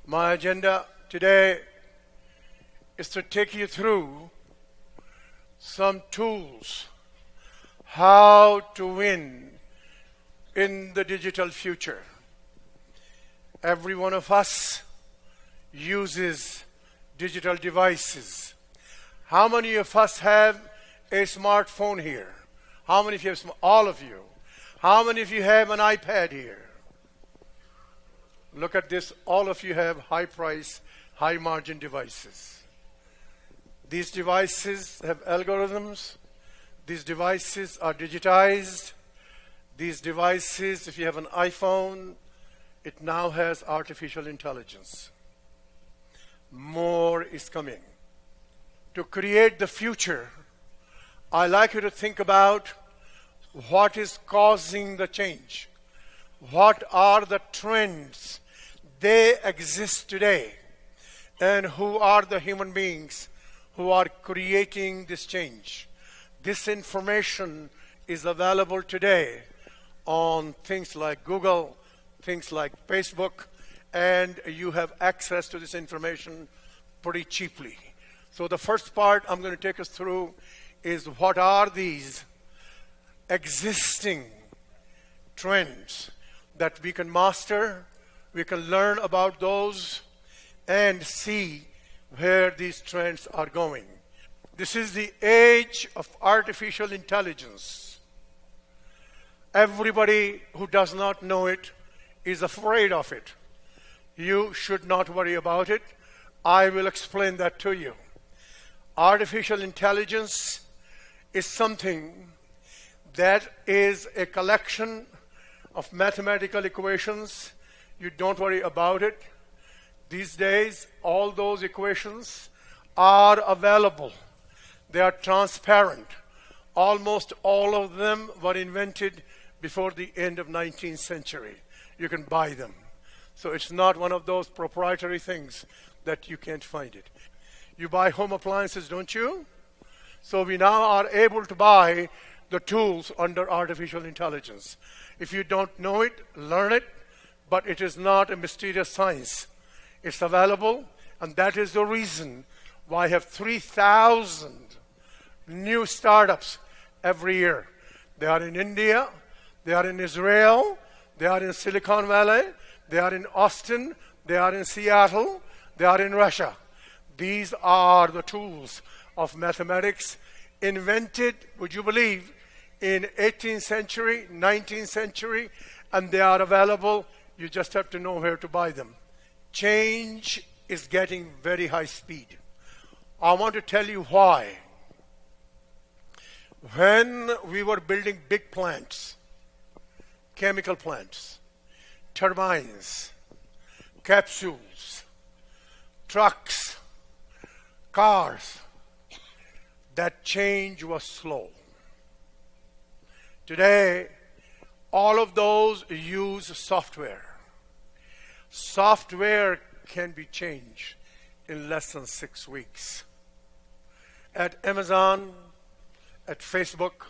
My agenda today is to take you through some tools how to win in the digital future. Every one of us uses digital devices. How many of us have a smartphone here? How many of you have? All of you. How many of you have an iPad here? Look at this. All of you have high price, high margin devices. These devices have algorithms. These devices are digitized. These devices, if you have an iPhone, it now has artificial intelligence. More is coming. To create the future, I like you to think about what is causing the change. What are the trends? They exist today. And who are the human beings who are creating this change? This information is available today on things like Google, things like Facebook, and you have access to this information pretty cheaply. So the first part I'm going to take us through is what are these existing trends that we can master, we can learn about those, and see where these trends are going. This is the age of artificial intelligence. Everybody who does not know it is afraid of it. You should not worry about it. I will explain that to you. Artificial intelligence is something that is a collection of mathematical equations. You don't worry about it. These days, all those equations are available. They are transparent. Almost all of them were invented before the end of 19th century. You can buy them. So it's not one of those proprietary things that you can't find it. You buy home appliances, don't you? So we now are able to buy the tools under artificial intelligence. If you don't know it, learn it, but it is not a mysterious science. It's available, and that is the reason why I have 3,000 new startups every year. They are in India, they are in Israel, they are in Silicon Valley, they are in Austin, they are in Seattle, they are in Russia. These are the tools of mathematics invented, would you believe, in 18th century, 19th century, and they are available. You just have to know where to buy them. Change is getting very high speed. I want to tell you why. When we were building big plants, chemical plants, turbines, capsules, trucks, cars, that change was slow. Today, all of those use software. Software can be changed in less than 6 weeks. At Amazon, at Facebook,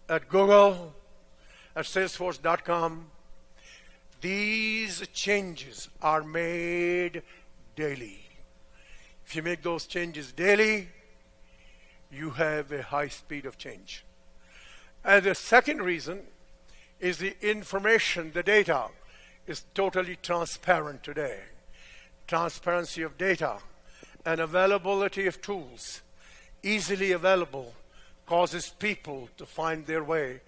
at Google, at Salesforce.com, these changes are made daily. If you make those changes daily, you have a high speed of change. And the second reason is the information, the data is totally transparent today. Transparency of data and availability of tools, easily available, causes people to find their way,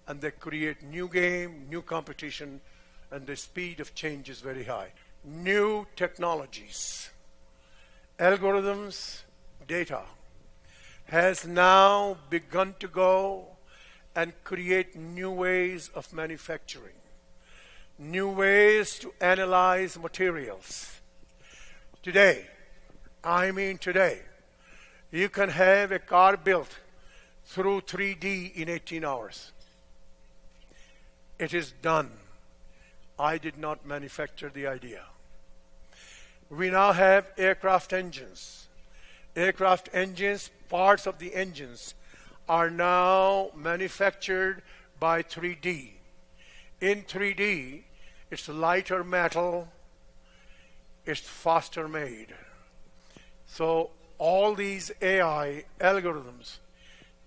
and they create new game, new competition, and the speed of change is very high. New technologies, algorithms, data has now begun to go and create new ways of manufacturing, new ways to analyze materials. Today, you can have a car built through 3D in 18 hours. It is done. I did not manufacture the idea. We now have aircraft engines. Aircraft engines, parts of the engines are now manufactured by 3D. In 3D, it's lighter metal, it's faster made. So all these AI algorithms,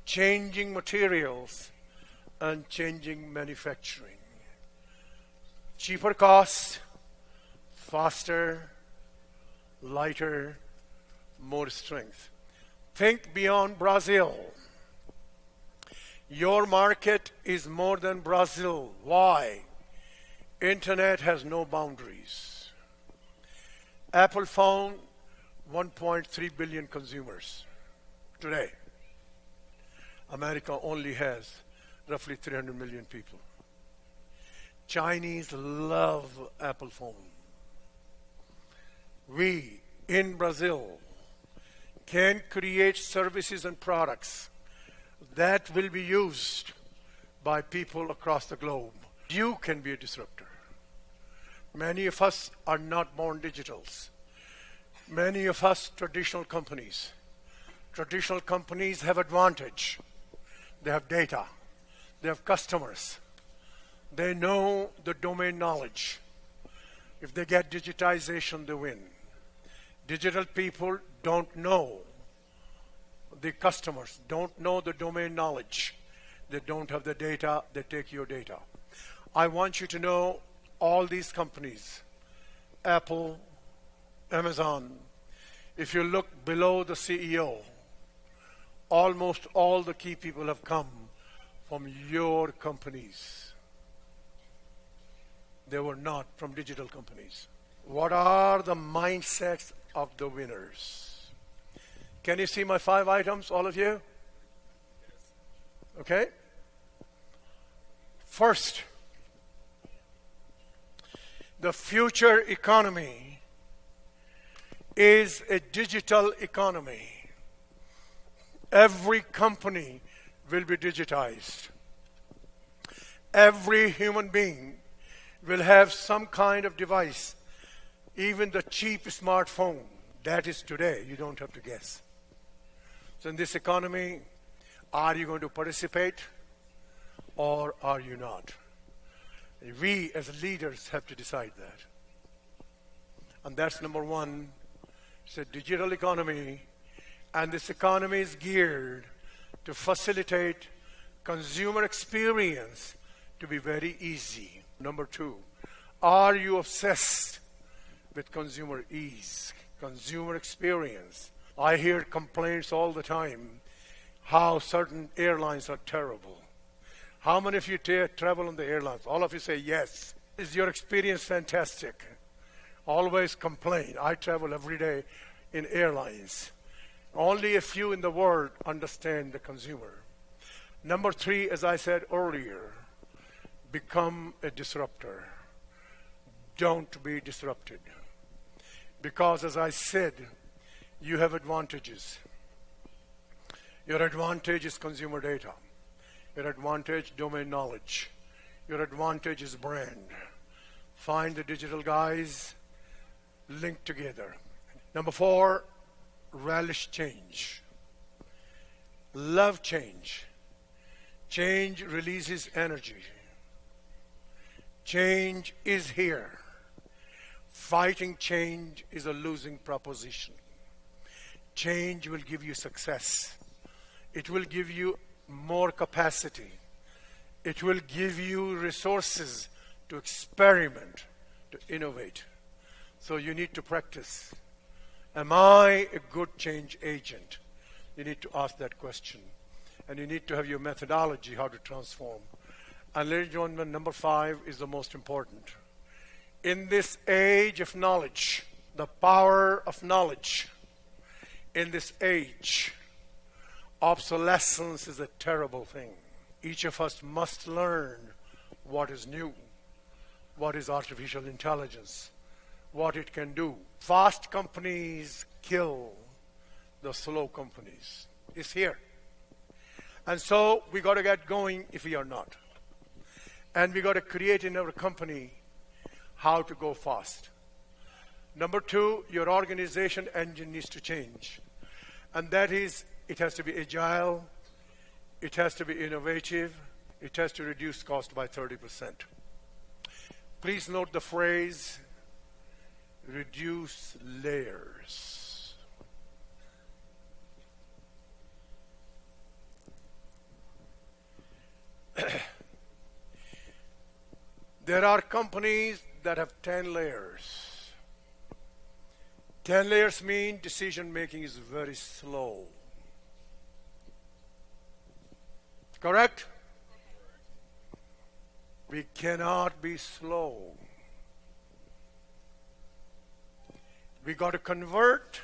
changing materials and changing manufacturing. Cheaper cost, faster, lighter, more strength. Think beyond Brazil. Your market is more than Brazil. Why? Internet has no boundaries. Apple phone, 1.3 billion consumers today. America only has roughly 300 million people. Chinese love Apple phone. We, in Brazil, can create services and products that will be used by people across the globe. You can be a disruptor. Many of us are not born digitals. Many of us traditional companies. Traditional companies have advantage. They have data. They have customers. They know the domain knowledge. If they get digitization, they win. Digital people don't know the customers, don't know the domain knowledge. They don't have the data, they take your data. I want you to know all these companies, Apple, Amazon, if you look below the CEO, almost all the key people have come from your companies. They were not from digital companies. What are the mindsets of the winners? Can you see my 5 items, all of you? Okay? First, the future economy is a digital economy. Every company will be digitized. Every human being will have some kind of device, even the cheap smartphone. That is today, you don't have to guess. So in this economy, are you going to participate or are you not? We as leaders have to decide that. And that's number one. It's a digital economy, and this economy is geared to facilitate consumer experience to be very easy. Number two, are you obsessed with consumer ease, consumer experience? I hear complaints all the time how certain airlines are terrible. How many of you travel on the airlines? All of you say yes. Is your experience fantastic? Always complain. I travel every day in airlines. Only a few in the world understand the consumer. Number three, as I said earlier, become a disruptor. Don't be disrupted. Because as I said, you have advantages. Your advantage is consumer data. Your advantage, domain knowledge. Your advantage is brand. Find the digital guys, link together. Number four, relish change. Love change. Change releases energy. Change is here. Fighting change is a losing proposition. Change will give you success. It will give you more capacity. It will give you resources to experiment, to innovate. So you need to practice. Am I a good change agent? You need to ask that question. And you need to have your methodology how to transform. And ladies and gentlemen, number five is the most important. In this age of knowledge, the power of knowledge, in this age, obsolescence is a terrible thing. Each of us must learn what is new, what is artificial intelligence, what it can do. Fast companies kill the slow companies. It's here. And so we got to get going if we are not. And we got to create in our company how to go fast. Number two, your organization engine needs to change. And that is, it has to be agile, it has to be innovative, it has to reduce cost by 30%. Please note the phrase, reduce layers. There are companies that have 10 layers. 10 layers mean decision making is very slow. Correct? We cannot be slow. We got to convert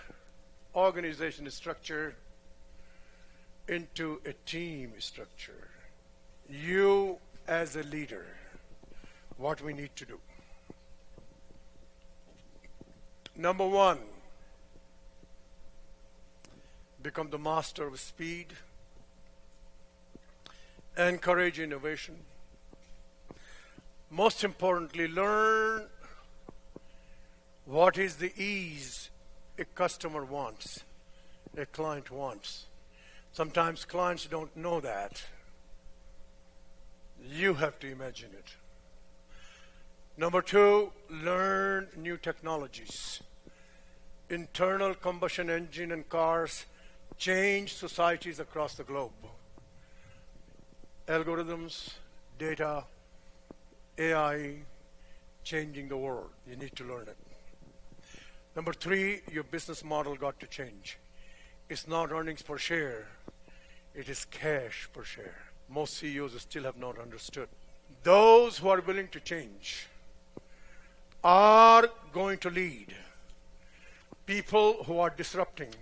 organization structure into a team structure. You as a leader, what we need to do. Number one, become the master of speed, encourage innovation. Most importantly, learn what is the ease a customer wants, a client wants. Sometimes clients don't know that. You have to imagine it. Number two, learn new technologies. Internal combustion engine and cars change societies across the globe. Algorithms, data, AI, changing the world. You need to learn it. Number three, your business model got to change. It's not earnings per share, it is cash per share. Most CEOs still have not understood. Those who are willing to change are going to lead. People who are disrupting,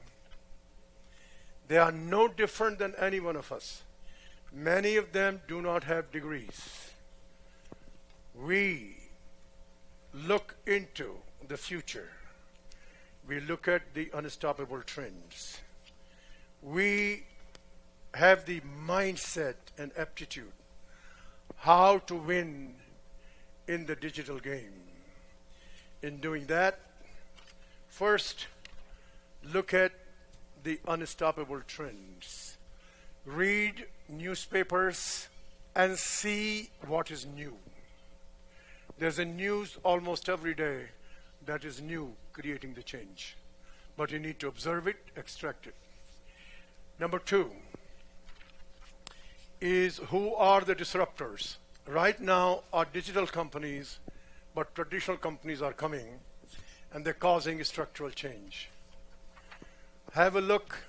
they are no different than any one of us. Many of them do not have degrees. We look into the future. We look at the unstoppable trends. We have the mindset and aptitude how to win in the digital game. In doing that, first, look at the unstoppable trends. Read newspapers and see what is new. There's a news almost every day that is new, creating the change. But you need to observe it, extract it. Number two is, who are the disruptors? Right now, our digital companies, but traditional companies are coming, and they're causing structural change. Have a look,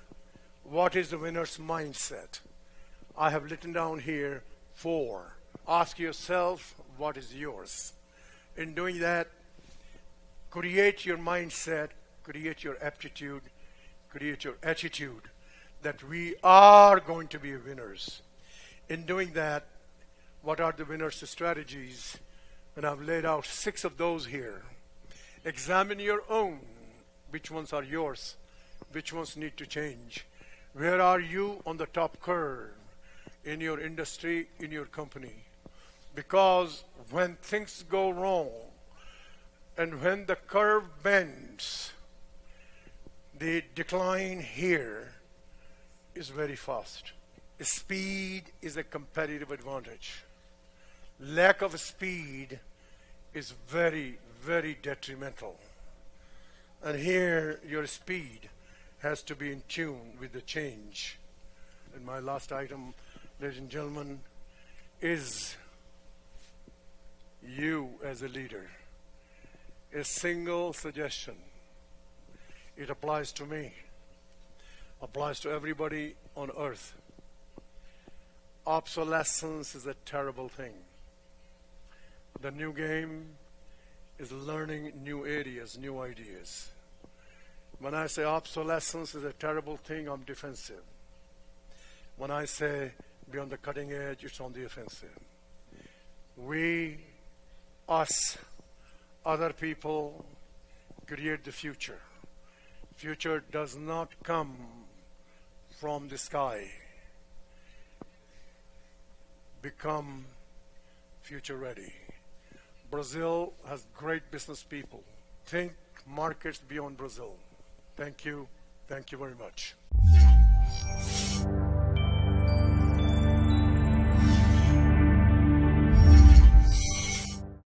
what is the winner's mindset? I have written down here 4. Ask yourself, what is yours? In doing that, create your mindset, create your aptitude, create your attitude that we are going to be winners. In doing that, what are the winner's strategies? And I've laid out 6 of those here. Examine your own. Which ones are yours? Which ones need to change? Where are you on the top curve in your industry, in your company? Because when things go wrong and when the curve bends, the decline here is very fast. Speed is a competitive advantage. Lack of speed is very, very detrimental. And here, your speed has to be in tune with the change. And my last item, ladies and gentlemen, is you as a leader. A single suggestion. It applies to me, applies to everybody on earth. Obsolescence is a terrible thing. The new game is learning new areas, new ideas. When I say obsolescence is a terrible thing, I'm defensive. When I say be on the cutting edge, it's on the offensive. We, us, other people create the future. Future does not come from the sky. Become future ready. Brazil has great business people. Think markets beyond Brazil. Thank you. Thank you very much.